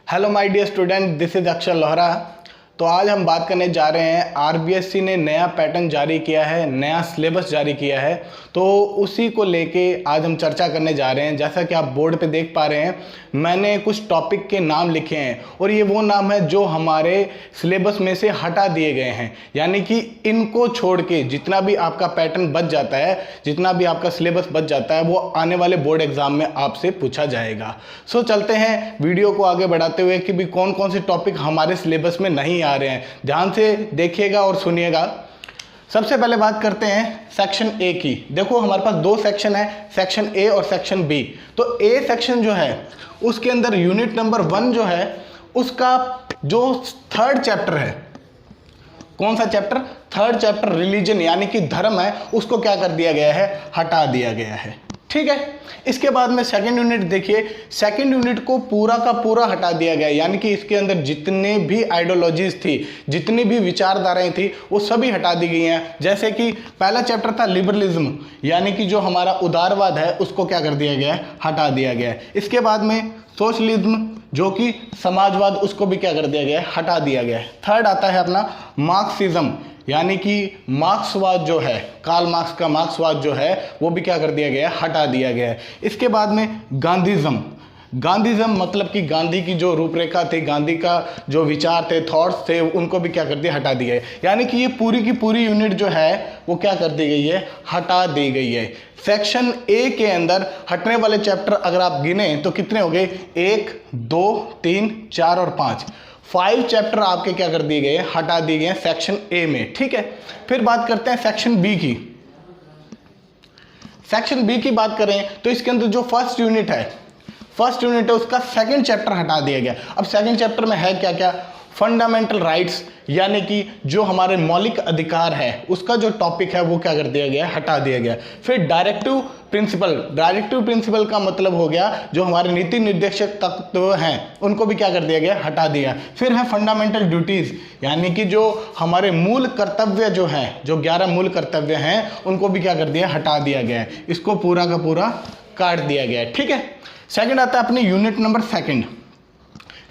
Hello my dear student, this is Akshar Lohra. तो आज हम बात करने जा रहे हैं, आरबीएससी ने नया पैटर्न जारी किया है, नया सिलेबस जारी किया है, तो उसी को लेके आज हम चर्चा करने जा रहे हैं। जैसा कि आप बोर्ड पे देख पा रहे हैं, मैंने कुछ टॉपिक के नाम लिखे हैं और ये वो नाम है जो हमारे सिलेबस में से हटा दिए गए हैं। यानी कि इनको छोड़ के जितना भी आपका पैटर्न बच जाता है, जितना भी आपका सिलेबस बच जाता है, वो आने वाले बोर्ड एग्जाम में आपसे पूछा जाएगा। सो चलते हैं वीडियो को आगे बढ़ाते हुए कि भी कौन कौन से टॉपिक हमारे सिलेबस में नहीं आ रहे हैं। ध्यान से देखिएगा और सुनिएगा। सबसे पहले बात करते हैं सेक्शन ए की। देखो हमारे पास दो सेक्शन है, सेक्शन ए और सेक्शन बी। तो ए सेक्शन जो है उसके अंदर यूनिट नंबर 1 जो है उसका जो थर्ड चैप्टर है, कौन सा चैप्टर? थर्ड चैप्टर रिलीजन यानी कि धर्म है, उसको क्या कर दिया गया है? हटा दिया गया है। ठीक है। इसके बाद में सेकंड यूनिट देखिए, सेकंड यूनिट को पूरा का पूरा हटा दिया गया, यानी कि इसके अंदर जितने भी आइडियोलॉजीज थी, जितनी भी विचारधाराएं थी, वो सभी हटा दी गई हैं। जैसे कि पहला चैप्टर था लिबरलिज्म, यानी कि जो हमारा उदारवाद है उसको क्या कर दिया गया है? हटा दिया गया है। इसके बाद में सोशलिज्म जो कि समाजवाद, उसको भी क्या कर दिया गया है? हटा दिया गया है। थर्ड आता है अपना मार्क्सिज्म, यानी कि मार्क्सवाद जो है, कार्ल मार्क्स का मार्क्सवाद जो है वो भी क्या कर दिया गया है? हटा दिया गया है। इसके बाद में गांधीज्म, गांधीज्म मतलब कि गांधी की जो रूपरेखा थी, गांधी का जो विचार थे, थॉट्स थे, उनको भी क्या कर दिया? हटा दिया है। यानी कि ये पूरी की पूरी यूनिट जो है वो क्या कर दी गई है? हटा दी गई है। सेक्शन ए के अंदर हटने वाले चैप्टर अगर आप गिने तो कितने हो गए? 1, 2, 3, 4 और 5 चैप्टर आपके क्या कर दिए गए? हटा दिए गए सेक्शन ए में। ठीक है। फिर बात करते हैं सेक्शन बी की। सेक्शन बी की बात करें तो इसके अंदर जो फर्स्ट यूनिट है उसका सेकंड चैप्टर हटा दिया गया। अब सेकंड चैप्टर में है क्या क्या? फंडामेंटल राइट्स, यानी कि जो हमारे मौलिक अधिकार है उसका जो टॉपिक है वो क्या कर दिया गया? हटा दिया गया। फिर डायरेक्टिव प्रिंसिपल का मतलब हो गया जो हमारे नीति निर्देशक तत्व हैं उनको भी क्या कर दिया गया? हटा दिया। फिर है फंडामेंटल ड्यूटीज, यानी कि जो हमारे मूल कर्तव्य जो हैं, जो 11 मूल कर्तव्य हैं, उनको भी क्या कर दिया? हटा दिया गया है। इसको पूरा का पूरा काट दिया गया है। ठीक है। सेकंड आता है अपनी unit number second.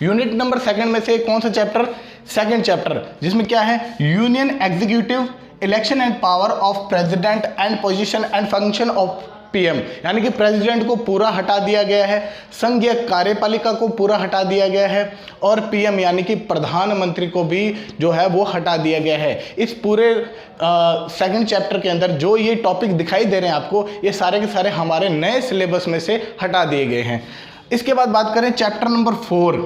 Unit number second में से कौन सा चैप्टर? सेकंड चैप्टर, जिसमें क्या है? Union executive, election and power of president and position and function of PM, यानी कि प्रेसिडेंट को पूरा हटा दिया गया है, संघीय कार्यपालिका को पूरा हटा दिया गया है, और पीएम यानी कि प्रधानमंत्री को भी जो है वो हटा दिया गया है। इस पूरे सेकंड चैप्टर के अंदर जो ये टॉपिक दिखाई दे रहे हैं आपको, ये सारे के सारे हमारे नए सिलेबस में से हटा दिए गए हैं। इसके बाद बात करें चैप्टर नंबर 4।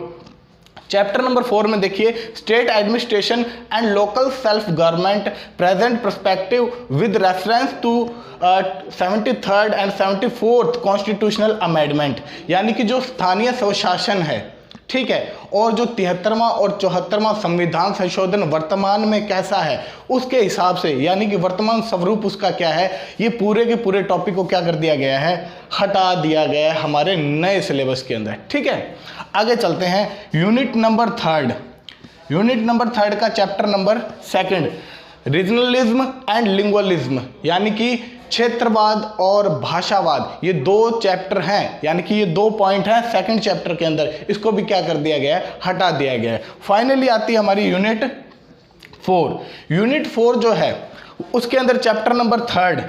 चैप्टर नंबर 4 में देखिए, state administration and local self government present perspective with reference to 73rd and 74th constitutional amendment, यानी कि जो स्थानीय स्वशासन है, ठीक है, और जो 73वां और 74वां संविधान संशोधन वर्तमान में कैसा है उसके हिसाब से, यानी कि वर्तमान स्वरूप उसका क्या है, ये पूरे के पूरे टॉपिक को क्या कर दिया गया है? हटा दिया गया है हमारे नए सिलेबस के अंदर। ठीक है। आगे चलते हैं unit number third. Unit number third का चैप्टर नंबर 2, रीजनलिज्म एंड लिंगुअलिज्म, यानी कि क्षेत्रवाद और भाषावाद। ये 2 चैप्टर हैं, यानी कि ये 2 पॉइंट हैं सेकंड चैप्टर के अंदर, इसको भी क्या कर दिया गया है? हटा दिया गया है। फाइनली आती है हमारी यूनिट 4। यूनिट 4 जो है उसके अंदर chapter number 3,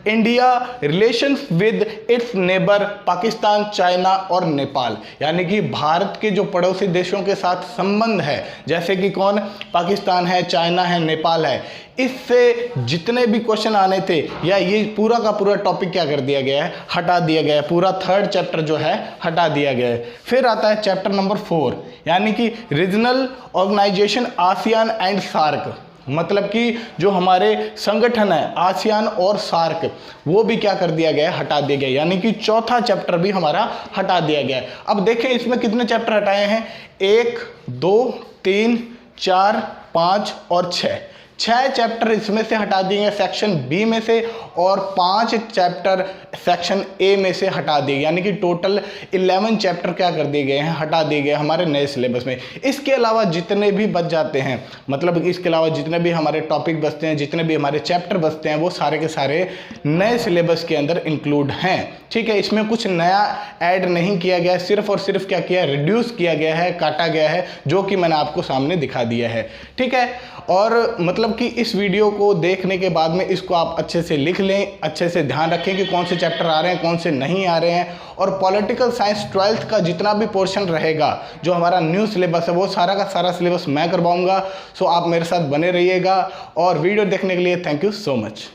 India relations with its neighbour Pakistan, China और नेपाल, यानी कि भारत के जो पड़ोसी देशों के साथ संबंध है, जैसे कि कौन? पाकिस्तान है, चाइना है, नेपाल है, इससे जितने भी क्वेश्चन आने थे, या ये पूरा का पूरा टॉपिक क्या कर दिया गया है? हटा दिया गया है। पूरा थर्ड चैप्टर जो है हटा दिया गया है। फिर आता है चैप्टर नंबर 4, यानी कि regional organization ASEAN and SAARC, मतलब कि जो हमारे संगठन है आसियान और सार्क, वो भी क्या कर दिया गया है? हटा दिया गया, यानी कि चौथा चैप्टर भी हमारा हटा दिया गया है। अब देखें इसमें कितने चैप्टर हटाए हैं? 1, 2, 3, 4, 5 और 6। 6 चैप्टर इसमें से हटा दिए गए सेक्शन बी में से और 5 चैप्टर सेक्शन ए में से हटा दिए, यानी कि टोटल 11 चैप्टर क्या कर दिए गए हैं, हटा दिए गए हमारे नए सिलेबस में। इसके अलावा जितने भी बच जाते हैं, मतलब इसके अलावा जितने भी हमारे टॉपिक बचते हैं, जितने भी हमारे चैप्टर बचते हैं, वो सारे के सारे नए सिलेबस के अंदर इंक्लूड हैं। ठीक है, इसमें कुछ नया ऐड नहीं किया गया, सिर्फ और सिर्फ क्या किया है, रिड्यूस किया गया है, काटा गया है, जो कि मैंने आपको सामने दिखा दिया है। ठीक है, और मतलब कि इस वीडियो को देखने के बाद में इसको आप अच्छे से लिख लें, अच्छे से ध्यान रखें कि कौन से चैप्टर आ रहे हैं, कौन से नहीं आ रहे हैं। और पॉलिटिकल साइंस 12th का जितना भी पोर्शन रहेगा, जो हमारा न्यू सिलेबस है, वो सारा का सारा सिलेबस मैं करवाऊंगा। सो आप मेरे साथ बने रहिएगा, और वीडियो देखने के लिए थैंक यू सो मच।